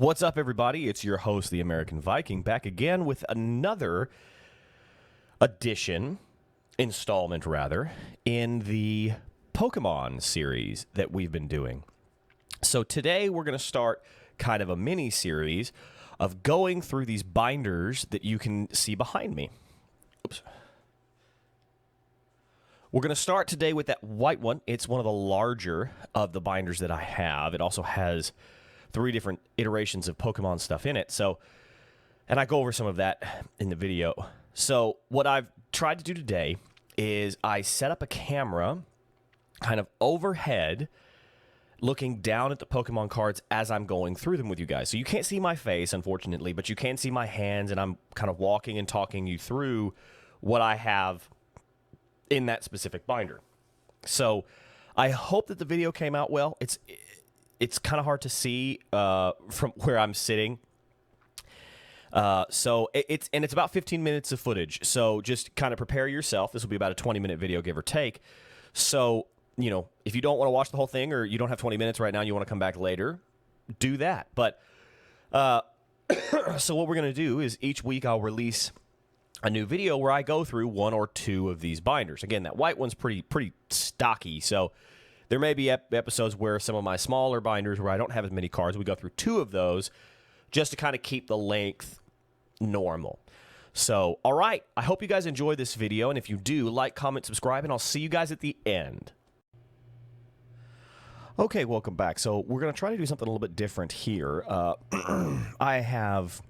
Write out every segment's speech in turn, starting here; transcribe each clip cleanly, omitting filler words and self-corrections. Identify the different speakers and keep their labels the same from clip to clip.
Speaker 1: What's up, everybody? It's your host, the American Viking, back again with another installment rather, in the Pokemon series that we've been doing. So today we're going to start kind of a mini-series of going through these binders that you can see behind me. Oops. We're going to start today with that white one. It's one of the larger of the binders that I have. It also has 3 different iterations of Pokemon stuff in it. And I go over some of that in the video. So what I've tried to do today is I set up a camera kind of overhead looking down at the Pokemon cards as I'm going through them with you guys. So you can't see my face, unfortunately, but you can see my hands, and I'm kind of walking and talking you through what I have in that specific binder. So I hope that the video came out well. It's kind of hard to see from where I'm sitting. So it's about 15 minutes of footage. So just kind of prepare yourself. This will be about a 20-minute video, give or take. So, you know, if you don't want to watch the whole thing, or you don't have 20 minutes right now, you want to come back later, do that. But so what we're going to do is each week I'll release a new video where I go through 1 or 2 of these binders. Again, that white one's pretty stocky, so there may be episodes where some of my smaller binders where I don't have as many cards, we go through 2 of those just to kind of keep the length normal. So, all right, I hope you guys enjoy this video, and if you do, like, comment, subscribe, and I'll see you guys at the end. Okay, welcome back. So we're going to try to do something a little bit different here. I have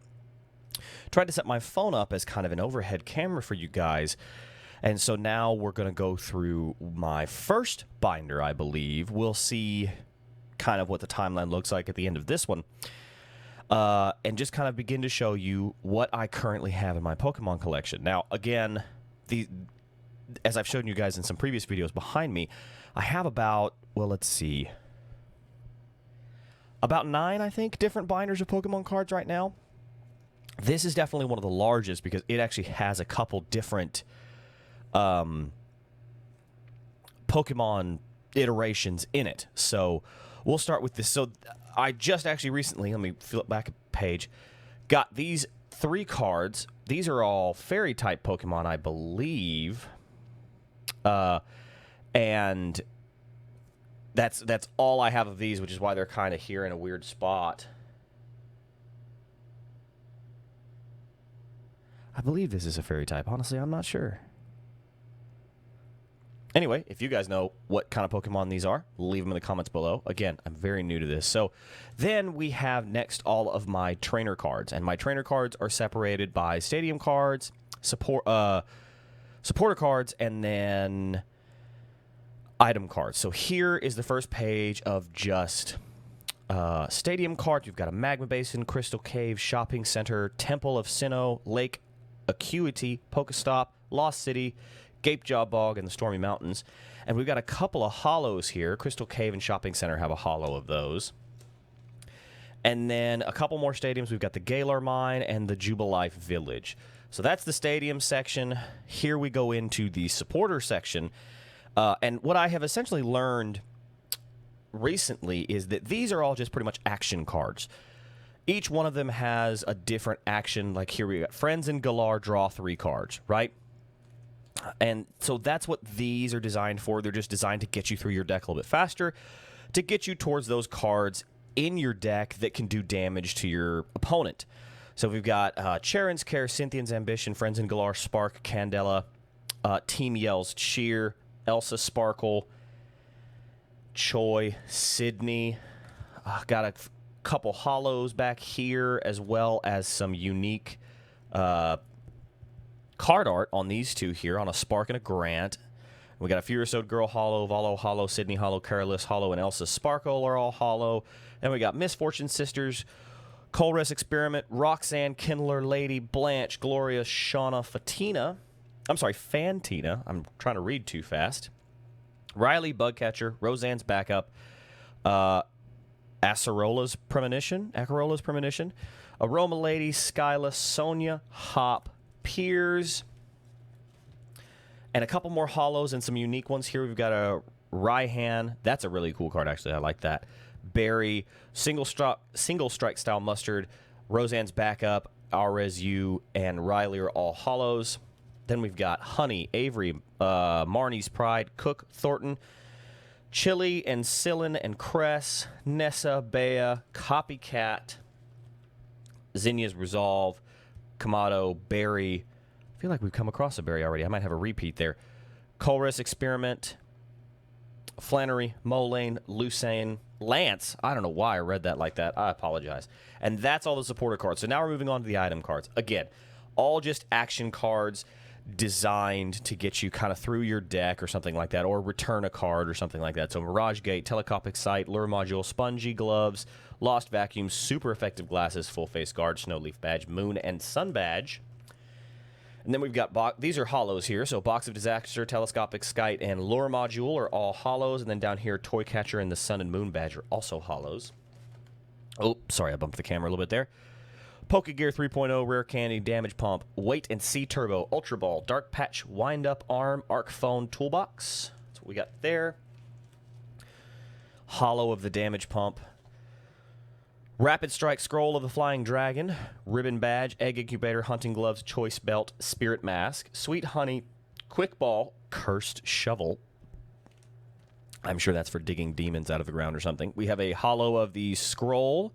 Speaker 1: tried to set my phone up as kind of an overhead camera for you guys. And so now we're going to go through my first binder, I believe. We'll see kind of what the timeline looks like at the end of this one. And just kind of begin to show you what I currently have in my Pokemon collection. Now, again, as I've shown you guys in some previous videos behind me, I have about, well, let's see, about 9, I think, different binders of Pokemon cards right now. This is definitely one of the largest because it actually has a couple different Pokemon iterations in it. So we'll start with this. So I just actually recently, let me flip back a page, got these 3 cards. These are all fairy type Pokemon, I believe. And that's all I have of these, which is why they're kind of here in a weird spot. I believe this is a fairy type. Honestly, I'm not sure. Anyway, if you guys know what kind of Pokemon these are, leave them in the comments below. Again, I'm very new to this. So then we have next all of my trainer cards. And my trainer cards are separated by stadium cards, supporter cards, and then item cards. So here is the first page of just stadium cards. You've got a Magma Basin, Crystal Cave, Shopping Center, Temple of Sinnoh, Lake Acuity, Pokestop, Lost City, Gapejaw Bog, and the Stormy Mountains. And we've got a couple of hollows here. Crystal Cave and Shopping Center have a hollow of those. And then a couple more stadiums. We've got the Galar Mine and the Jubilife Village. So that's the stadium section. Here we go into the supporter section. And what I have essentially learned recently is that these are all just pretty much action cards. Each one of them has a different action. Like here we got Friends and Galar, draw 3 cards, right? And so that's what these are designed for. They're just designed to get you through your deck a little bit faster, to get you towards those cards in your deck that can do damage to your opponent. So we've got Charon's Care, Cynthian's Ambition, Friends and Galar, Spark, Candela, Team Yell's Cheer, Elsa Sparkle, Choi, Sydney. Got a couple hollows back here, as well as some unique card art on these 2 here, on a Spark and a Grant. We got a Furosode Girl hollow, Volo hollow, Sydney hollow, Colorless hollow, and Elsa Sparkle are all hollow. Then we got Misfortune Sisters, Colorless Experiment, Roxanne, Kindler, Lady, Blanche, Gloria, Shauna, Fantina. I'm trying to read too fast. Riley, Bugcatcher, Roseanne's Backup, Acerola's Premonition, Aroma Lady, Skyla, Sonia, Hop, Piers, and a couple more hollows and some unique ones here. We've got a Raihan. That's a really cool card, actually. I like that. Berry, single strike style mustard, Roseanne's backup, Arezu, and Riley are all hollows. Then we've got Honey, Avery, Marnie's Pride, Cook, Thornton, Chili, and Cillin, and Cress, Nessa, Bea, Copycat, Zinnia's Resolve, Kamado, Berry. I feel like we've come across a Berry already. I might have a repeat there. Colorless, Experiment, Flannery, Mulane, Lucane, Lance. I don't know why I read that like that. I apologize. And that's all the supporter cards. So now we're moving on to the item cards. Again, all just action cards designed to get you kind of through your deck or something like that, or return a card or something like that. So Mirage Gate, Telecopic Sight, Lure Module, Spongy Gloves, Lost Vacuum, Super Effective Glasses, Full Face Guard, Snowleaf Badge, Moon, and Sun Badge. And then we've got, these are hollows here, so Box of Disaster, Telescopic Skite, and Lure Module are all hollows, and then down here, Toy Catcher and the Sun and Moon Badge are also hollows. Oh, sorry, I bumped the camera a little bit there. Pokegear 3.0, Rare Candy, Damage Pump, Wait and See Turbo, Ultra Ball, Dark Patch, Wind Up Arm, Arc Phone, Toolbox. That's what we got there. Hollow of the Damage Pump. Rapid Strike Scroll of the Flying Dragon, Ribbon Badge, Egg Incubator, Hunting Gloves, Choice Belt, Spirit Mask, Sweet Honey, Quick Ball, Cursed Shovel. I'm sure that's for digging demons out of the ground or something. We have a hollow of the Scroll,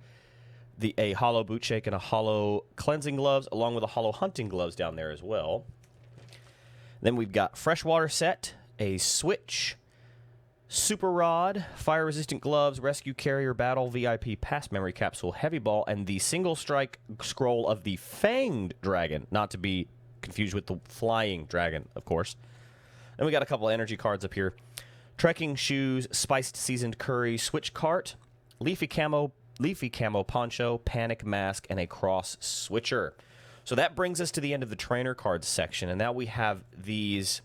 Speaker 1: a hollow Boot Shake, and a hollow Cleansing Gloves, along with a hollow Hunting Gloves down there as well. Then we've got Freshwater Set, a Switch, Super Rod, Fire Resistant Gloves, Rescue Carrier, Battle VIP, Pass Memory Capsule, Heavy Ball, and the Single Strike Scroll of the Fanged Dragon, not to be confused with the Flying Dragon, of course. Then we got a couple of energy cards up here. Trekking Shoes, Spiced Seasoned Curry, Switch Cart, Leafy Camo Poncho, Panic Mask, and a Cross Switcher. So that brings us to the end of the trainer cards section, and now we have these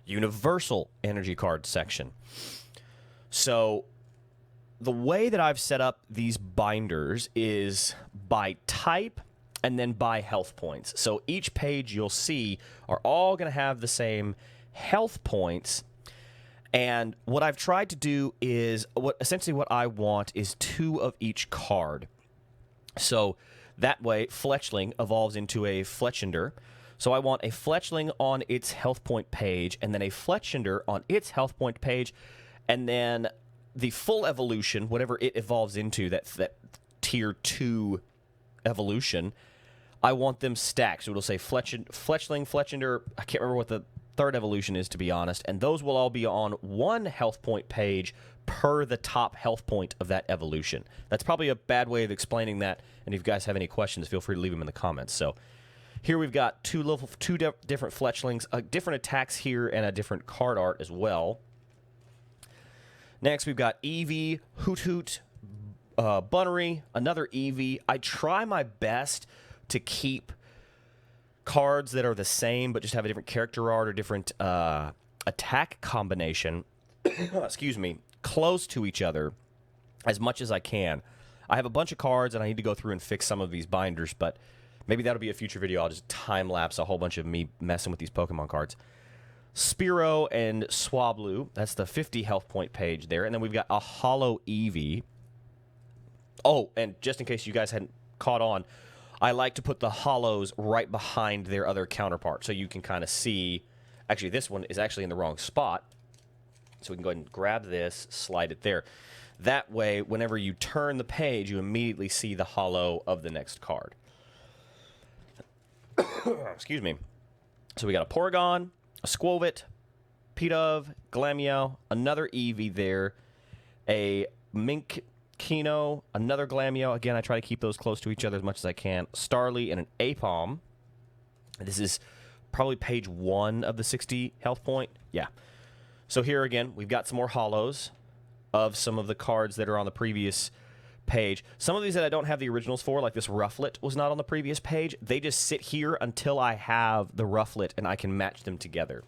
Speaker 1: Universal Energy Card section. So the way that I've set up these binders is by type and then by health points. So each page you'll see are all going to have the same health points. And what I've tried to do is, essentially what I want is 2 of each card. So that way, Fletchling evolves into a Fletchinder. So I want a Fletchling on its health point page, and then a Fletchinder on its health point page, and then the full evolution, whatever it evolves into, that tier 2 evolution, I want them stacked. So it'll say Fletchling, Fletchinder, I can't remember what the third evolution is, to be honest, and those will all be on 1 health point page per the top health point of that evolution. That's probably a bad way of explaining that, and if you guys have any questions, feel free to leave them in the comments. So here we've got two different Fletchlings, different attacks here, and a different card art as well. Next, we've got Eevee, Hoot Hoot, Bunnery, another Eevee. I try my best to keep cards that are the same but just have a different character art or different attack combination, excuse me, close to each other as much as I can. I have a bunch of cards, and I need to go through and fix some of these binders, but maybe that'll be a future video. I'll just time-lapse a whole bunch of me messing with these Pokemon cards. Spearow and Swablu. That's the 50 health point page there. And then we've got a Hollow Eevee. Oh, and just in case you guys hadn't caught on, I like to put the hollows right behind their other counterpart, so you can kind of see. Actually, this one is actually in the wrong spot. So we can go ahead and grab this, slide it there. That way, whenever you turn the page, you immediately see the hollow of the next card. Excuse me. So we got a Porygon, a Squovit, Pidove, Glameow, another Eevee there, a Minkkino, another Glameow. Again, I try to keep those close to each other as much as I can. Starly and an Apom. This is probably page 1 of the 60 health point. Yeah. So here again, we've got some more hollows of some of the cards that are on the previous page. Some of these that I don't have the originals for, like this Rufflet was not on the previous page. They just sit here until I have the Rufflet and I can match them together.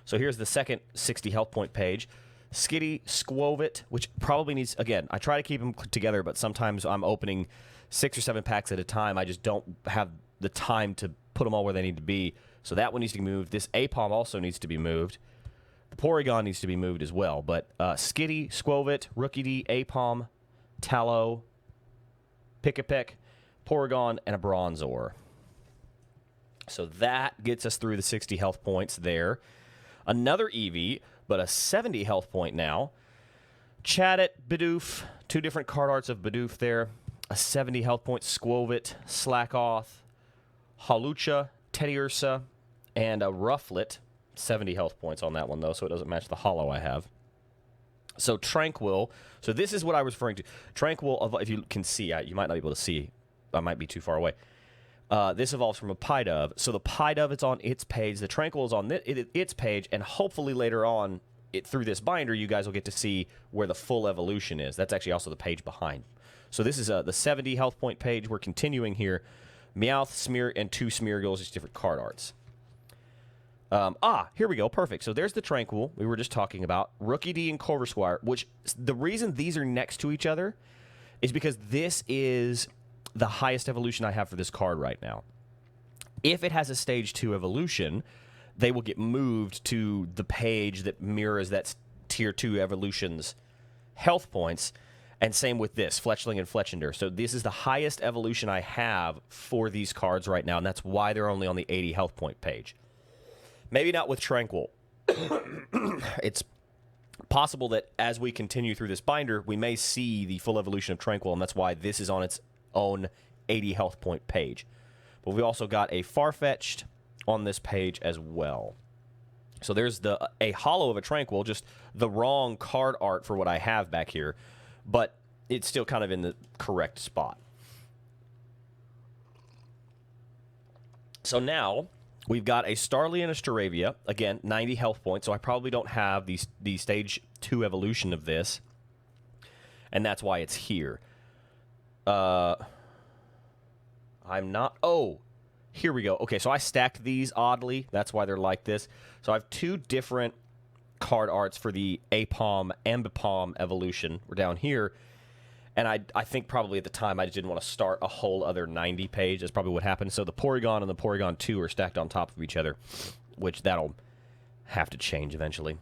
Speaker 1: So here's the second 60 health point page. Skitty, Squovit, which probably needs, again, I try to keep them together, but sometimes I'm opening 6 or 7 packs at a time. I just don't have the time to put them all where they need to be. So that one needs to be moved. This Apom also needs to be moved. The Porygon needs to be moved as well, but Skitty, Squovit, Rookidee, Apom, Tallow, Pick-a-Peck, Porygon, and a Bronzor. So that gets us through the 60 health points there. Another Eevee, but a 70 health point now. Chatot, Bidoof, 2 different card arts of Bidoof there. A 70 health point Squovit, Slackoth, Hawlucha, Teddiursa, and a Rufflet. 70 health points on that one, though, so it doesn't match the holo I have. So Tranquil. So this is what I was referring to. Tranquil, if you can see, you might not be able to see. I might be too far away. This evolves from a Pidove. So the Pidove, it's on its page. The Tranquil is on its page, and hopefully later on, through this binder, you guys will get to see where the full evolution is. That's actually also the page behind. So this is the 70 health point page. We're continuing here. Meowth, Smear, and 2 Smeargles, just different card arts. Here we go. Perfect. So there's the Tranquil we were just talking about. Rookidee and Corvisquire, which the reason these are next to each other is because this is the highest evolution I have for this card right now. If it has a stage 2 evolution, they will get moved to the page that mirrors that tier 2 evolution's health points. And same with this, Fletchling and Fletchinder. So this is the highest evolution I have for these cards right now, and that's why they're only on the 80 health point page. Maybe not with Tranquil. It's possible that as we continue through this binder, we may see the full evolution of Tranquil, and that's why this is on its own 80 health point page. But we also got a Farfetch'd on this page as well. So there's a holo of a Tranquil, just the wrong card art for what I have back here, but it's still kind of in the correct spot. So now we've got a Starly and a Staravia. Again, 90 health points, so I probably don't have the stage 2 evolution of this, and that's why it's here. I'm not... Oh, here we go. Okay, so I stacked these oddly. That's why they're like this. So I have 2 different card arts for the Apom, Ambipom evolution. We're down here. And I think probably at the time I just didn't want to start a whole other 90 page. That's probably what happened. So the Porygon and the Porygon 2 are stacked on top of each other, which that'll have to change eventually.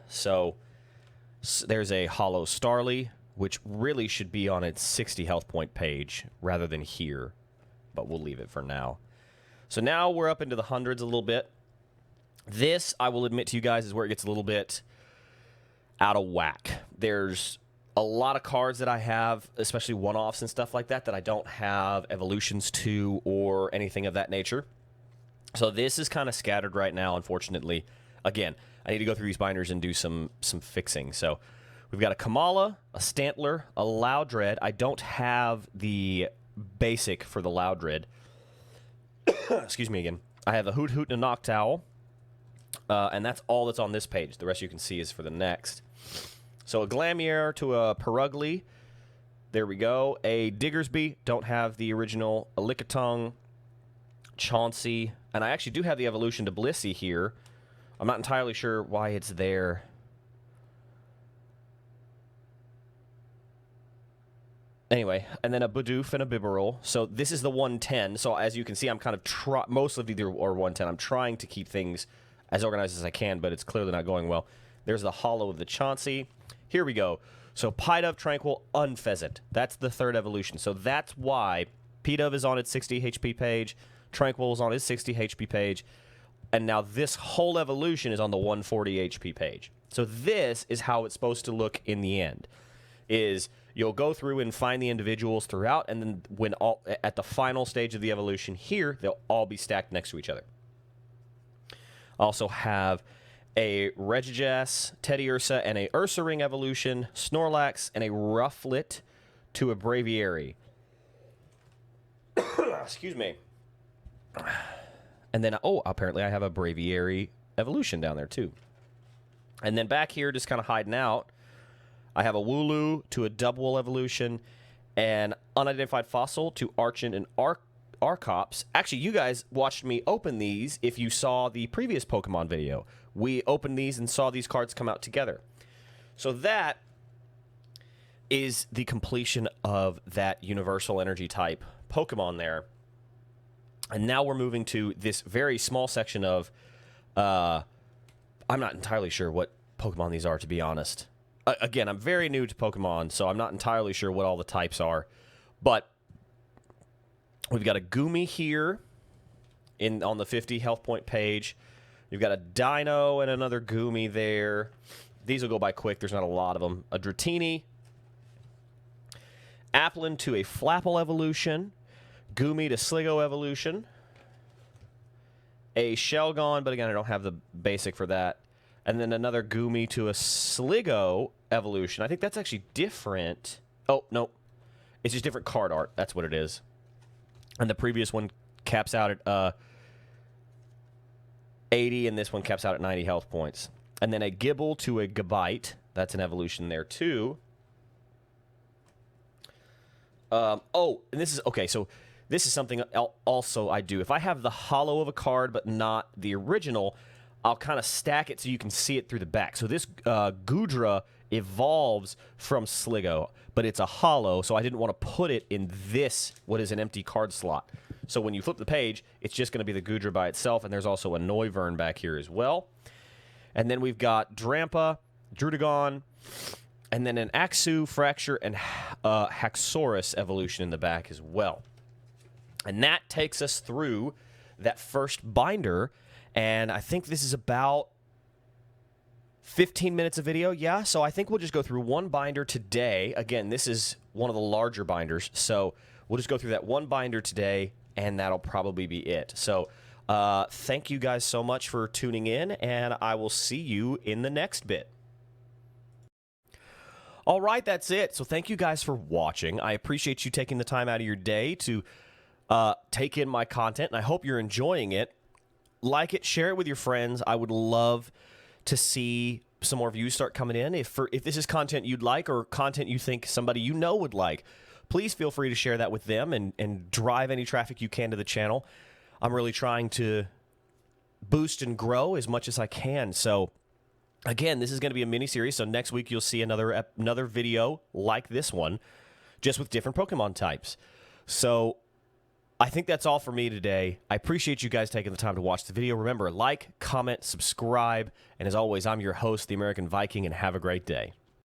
Speaker 1: So there's a holo Starly, which really should be on its 60 health point page rather than here, but we'll leave it for now. So now we're up into the hundreds a little bit. This, I will admit to you guys, is where it gets a little bit out of whack. There's a lot of cards that I have, especially one-offs and stuff like that, that I don't have evolutions to or anything of that nature. So this is kind of scattered right now, unfortunately. Again, I need to go through these binders and do some fixing. So we've got a Kamala, a Stantler, a Loudred. I don't have the basic for the Loudred. Excuse me again. I have a Hoot Hoot and a Noctowl. And that's all that's on this page. The rest you can see is for the next. So a Glameow to a Perugly. There we go. A Diggersby. Don't have the original. A Lickitung. Chauncey. And I actually do have the evolution to Blissey here. I'm not entirely sure why it's there. Anyway, and then a Bidoof and a Bibarel. So this is the 110. So as you can see, I'm kind of most of these are 110. I'm trying to keep things as organized as I can, but it's clearly not going well. There's the holo of the Chauncey. Here we go. So Pidove, Tranquil, Unpheasant. That's the 3rd evolution. So that's why Pidove is on its 60 HP page, Tranquil is on its 60 HP page, and now this whole evolution is on the 140 HP page. So this is how it's supposed to look in the end, is you'll go through and find the individuals throughout, and then at the final stage of the evolution here, they'll all be stacked next to each other. Also have a Regigigas, Teddiursa, and a Ursaring evolution, Snorlax, and a Rufflet to a Braviary. Excuse me. And then, apparently I have a Braviary evolution down there too. And then back here, just kind of hiding out, I have a Wooloo to a Dubwool evolution, and Unidentified Fossil to Archon and Arcops. Actually, you guys watched me open these if you saw the previous Pokemon video. We opened these and saw these cards come out together. So that is the completion of that Universal Energy type Pokemon there. And now we're moving to this very small section of I'm not entirely sure what Pokemon these are, to be honest. Again, I'm very new to Pokemon, so I'm not entirely sure what all the types are. But we've got a Goomy here on the 50 health point page. You've got a Dino and another Goomy there. These will go by quick. There's not a lot of them. A Dratini. Applin to a Flapple evolution. Goomy to Sligo evolution. A Shelgon, but again, I don't have the basic for that. And then another Goomy to a Sligo evolution. I think that's actually different. Oh, no. It's just different card art. That's what it is. And the previous one caps out at 80, and this one caps out at 90 health points. And then a Gibble to a Gabite. That's an evolution there, too. Oh, and this is... Okay, so this is something also I do. If I have the holo of a card but not the original, I'll kind of stack it so you can see it through the back. So this Goodra evolves from Sligo, but it's a holo, so I didn't want to put it in this, what is an empty card slot. So when you flip the page, it's just going to be the Goodra by itself, and there's also a Noivern back here as well. And then we've got Drampa, Drudagon, and then an Axu, Fracture, and Haxorus evolution in the back as well. And that takes us through that first binder, and I think this is about 15 minutes of video, yeah? So I think we'll just go through one binder today. Again, this is one of the larger binders, so we'll just go through that one binder today, and that'll probably be it. So thank you guys so much for tuning in, and I will see you in the next bit. All right, that's it. So thank you guys for watching. I appreciate you taking the time out of your day to take in my content, and I hope you're enjoying it. Like it, share it with your friends. I would love to see some more views start coming in. If this is content you'd like or content you think somebody you know would like, please feel free to share that with them and drive any traffic you can to the channel. I'm really trying to boost and grow as much as I can. So again, this is going to be a mini-series, so next week you'll see another video like this one, just with different Pokemon types. So I think that's all for me today. I appreciate you guys taking the time to watch the video. Remember, like, comment, subscribe, and as always, I'm your host, the American Viking, and have a great day.